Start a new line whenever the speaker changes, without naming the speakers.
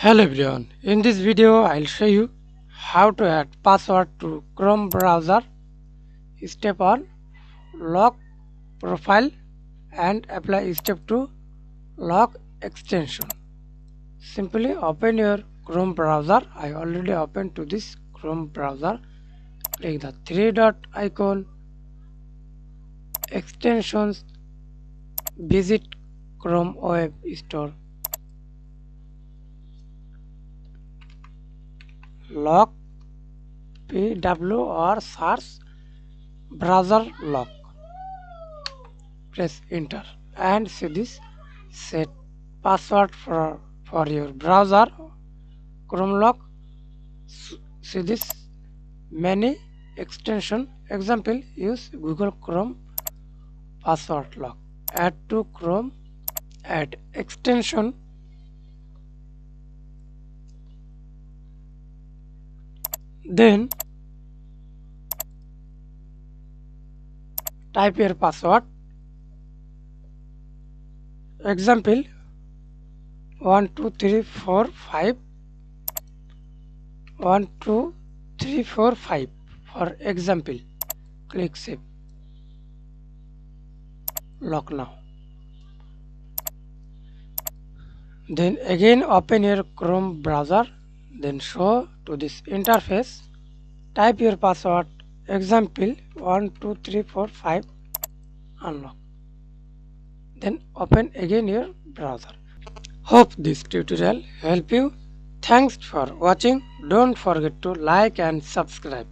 Hello everyone, in this video I'll show you how to add password to Chrome browser. Step 1, lock profile and apply step 2, lock extension. Simply open your Chrome browser. I already opened to this Chrome browser. Click the three dot icon, extensions, visit Chrome web store, lock PW or search browser lock. Press enter and see this set password for your browser Chrome lock. See this many extension. Example, use Google Chrome password lock. Add to Chrome, add extension, then type your password. Example 12345 12345 for example. Click save. Lock now. Then again open your Chrome browser, then show to this interface. Type your password. Example 12345, unlock. Then open again your browser. Hope this tutorial help you. Thanks for watching. Don't forget to like and subscribe.